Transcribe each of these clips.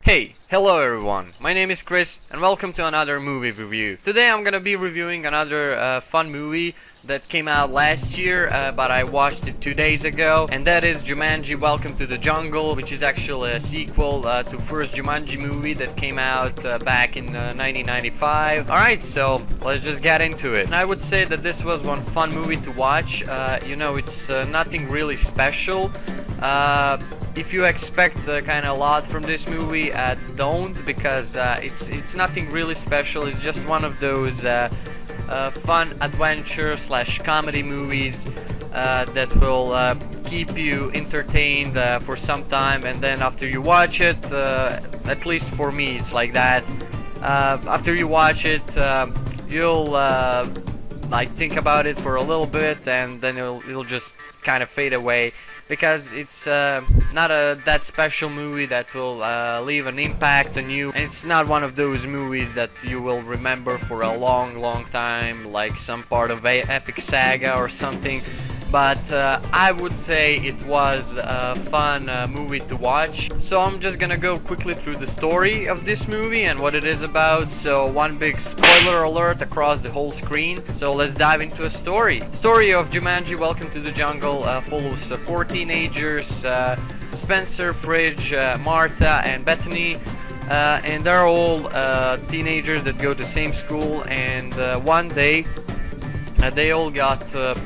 Hello everyone, my name is Chris and welcome to another movie review. Today I'm gonna be reviewing another fun movie that came out last year, but I watched it 2 days ago, and that is Jumanji Welcome to the Jungle, which is actually a sequel to first Jumanji movie that came out back in 1995. Alright, so let's just get into it. And I would say that this was one fun movie to watch. It's nothing really special. If you expect kind of a lot from this movie, don't, because it's nothing really special. It's just one of those fun adventure slash comedy movies that will keep you entertained for some time, and then after you watch it, at least for me it's like that, after you watch it, you'll like think about it for a little bit, and then it'll just kind of fade away, because it's not that special movie that will leave an impact on you, and it's not one of those movies that you will remember for a long time, like some part of a epic saga or something. But I would say it was a fun movie to watch. So I'm just gonna go quickly through the story of this movie and what it is about. So one big spoiler alert across the whole screen. So let's dive into a story. Story of Jumanji Welcome to the Jungle follows four teenagers, Spencer, Fridge, Martha and Bethany. And they're all teenagers that go to the same school, and one day they all got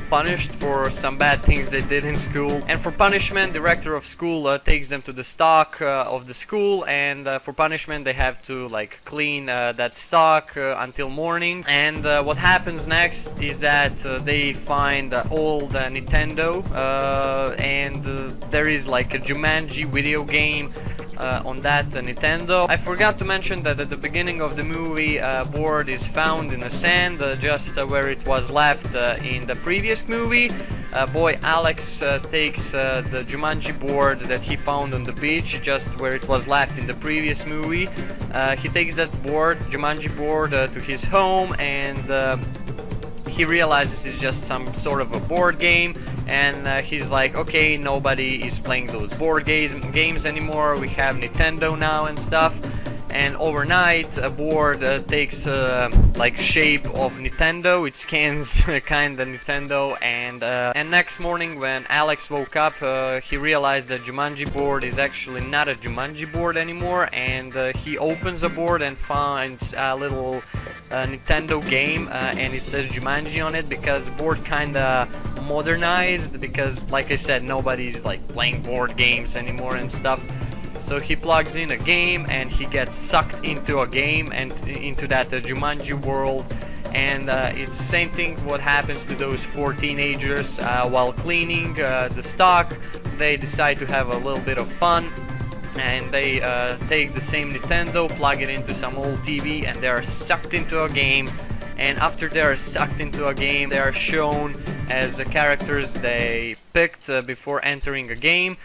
punished for some bad things they did in school, and for punishment, director of school takes them to the stock of the school, and for punishment they have to like clean that stock until morning. And what happens next is that they find old Nintendo, and there is like a Jumanji video game on that Nintendo. I forgot to mention that at the beginning of the movie, board is found in the sand, just where it was left in the previous movie. Boy Alex takes the Jumanji board that he found on the beach, just where it was left in the previous movie. He takes that board, Jumanji board, to his home, and he realizes it's just some sort of a board game, and he's like, okay, nobody is playing those board games anymore, we have Nintendo now and stuff. And overnight a board takes like shape of Nintendo, it scans kinda Nintendo, and next morning when Alex woke up, he realized that Jumanji board is actually not a Jumanji board anymore, and he opens the board and finds a little Nintendo game, and it says Jumanji on it, because the board kinda modernized, because like I said, nobody's like playing board games anymore and stuff. So he plugs in a game and he gets sucked into a game and into that Jumanji world, and it's the same thing what happens to those four teenagers while cleaning the stock. They decide to have a little bit of fun, and they take the same Nintendo, plug it into some old TV, and they are sucked into a game. And after they are sucked into a game, they are shown as the characters they picked before entering a game,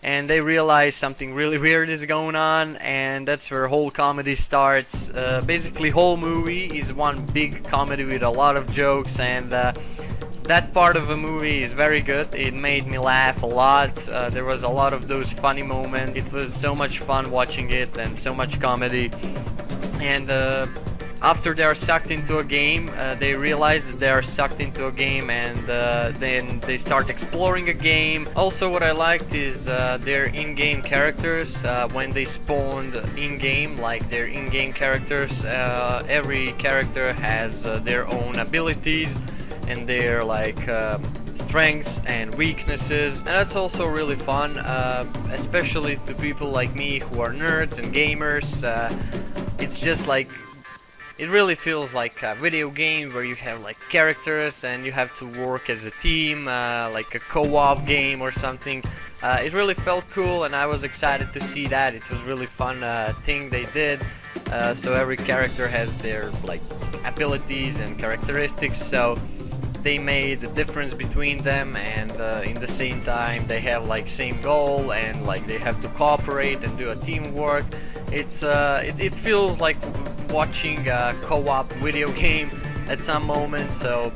and they realize something really weird is going on, and that's where whole comedy starts. Basically whole movie is one big comedy with a lot of jokes, and that part of the movie is very good. It made me laugh a lot. There was a lot of those funny moments. It was so much fun watching it, and so much comedy. And after they are sucked into a game, they realize that they are sucked into a game, and then they start exploring a game. Also, what I liked is their in-game characters. When they spawned in-game, like their in-game characters, every character has their own abilities and their like strengths and weaknesses, and that's also really fun, especially to people like me who are nerds and gamers. It's just like, it really feels like a video game where you have like characters and you have to work as a team, like a co-op game or something. It really felt cool, and I was excited to see that. It was really fun thing they did. So every character has their like abilities and characteristics, so they made a difference between them, and in the same time they have like same goal, and like they have to cooperate and do a teamwork. It feels like watching a co-op video game at some moment, so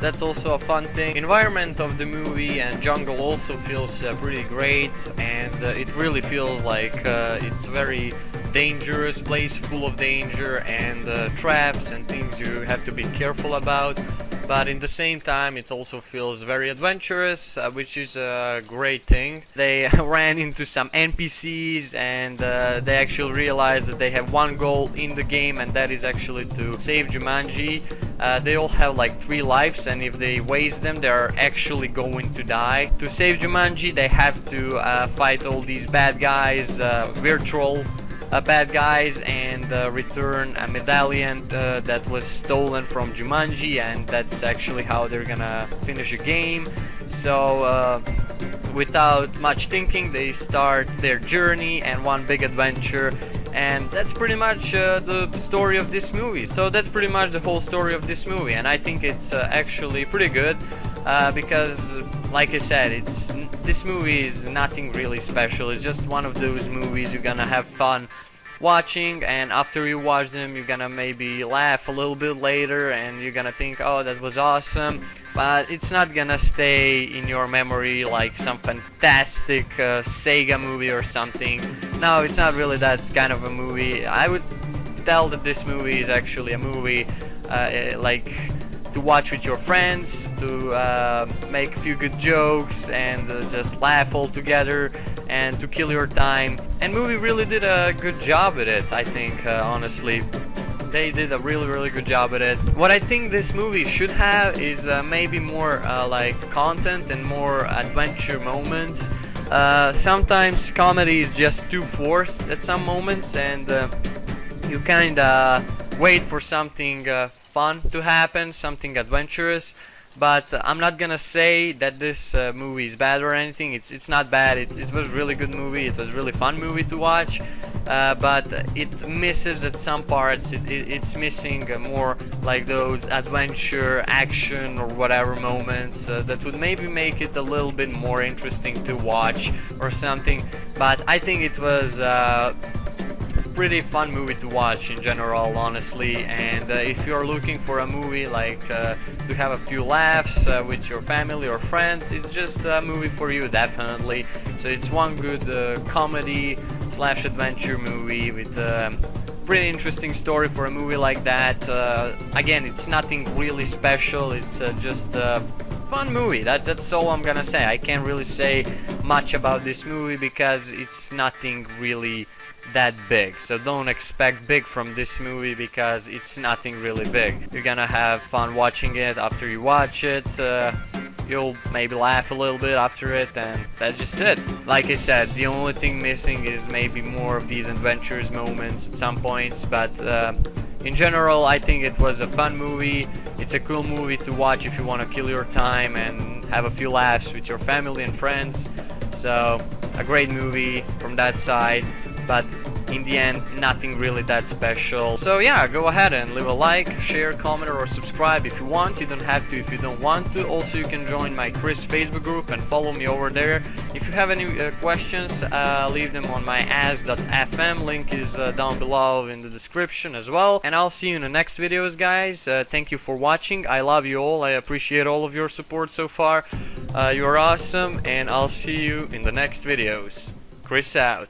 that's also a fun thing. Environment of the movie and jungle also feels pretty great, and it really feels like it's very dangerous place, full of danger and traps and things you have to be careful about. But in the same time, it also feels very adventurous, which is a great thing. They ran into some NPCs and they actually realized that they have one goal in the game, and that is actually to save Jumanji. They all have like 3 lives, and if they waste them, they are actually going to die. To save Jumanji, they have to fight all these bad guys, virtual bad guys, and return a medallion that was stolen from Jumanji, and that's actually how they're gonna finish a game. So without much thinking, they start their journey and one big adventure, and that's pretty much the story of this movie. So that's pretty much the whole story of this movie, and I think it's actually pretty good because, like I said, this movie is nothing really special. It's just one of those movies you're gonna have fun watching, and after you watch them, you're gonna maybe laugh a little bit later, and you're gonna think, oh, that was awesome, but it's not gonna stay in your memory like some fantastic Sega movie or something. No, it's not really that kind of a movie. I would tell that this movie is actually a movie like to watch with your friends, to make a few good jokes and just laugh all together and to kill your time. And movie really did a good job at it, I think, honestly. They did a really good job at it. What I think this movie should have is maybe more like content and more adventure moments. Sometimes comedy is just too forced at some moments, and you kinda wait for something fun to happen, something adventurous. But I'm not gonna say that this movie is bad or anything. It's not bad. It was a really good movie. It was a really fun movie to watch. But it misses at some parts. It's missing more like those adventure, action, or whatever moments that would maybe make it a little bit more interesting to watch or something. But I think it was pretty fun movie to watch in general, honestly. And if you're looking for a movie like to have a few laughs with your family or friends, it's just a movie for you, definitely. So it's one good comedy slash adventure movie with pretty interesting story for a movie like that. Again, it's nothing really special. It's just a fun movie. That's all I'm gonna say. I can't really say much about this movie because it's nothing really that big, so don't expect big from this movie because it's nothing really big. You're gonna have fun watching it. After you watch it, you'll maybe laugh a little bit after it, and that's just it. Like I said, the only thing missing is maybe more of these adventures moments at some points, but in general, I think it was a fun movie. It's a cool movie to watch if you want to kill your time and have a few laughs with your family and friends. So a great movie from that side, but in the end, nothing really that special. So yeah, go ahead and leave a like, share, comment, or subscribe if you want. You don't have to if you don't want to. Also, you can join my Chris Facebook group and follow me over there. If you have any questions, leave them on my as.fm. Link is down below in the description as well. And I'll see you in the next videos, guys. Thank you for watching. I love you all. I appreciate all of your support so far. You're awesome, and I'll see you in the next videos. Chris out.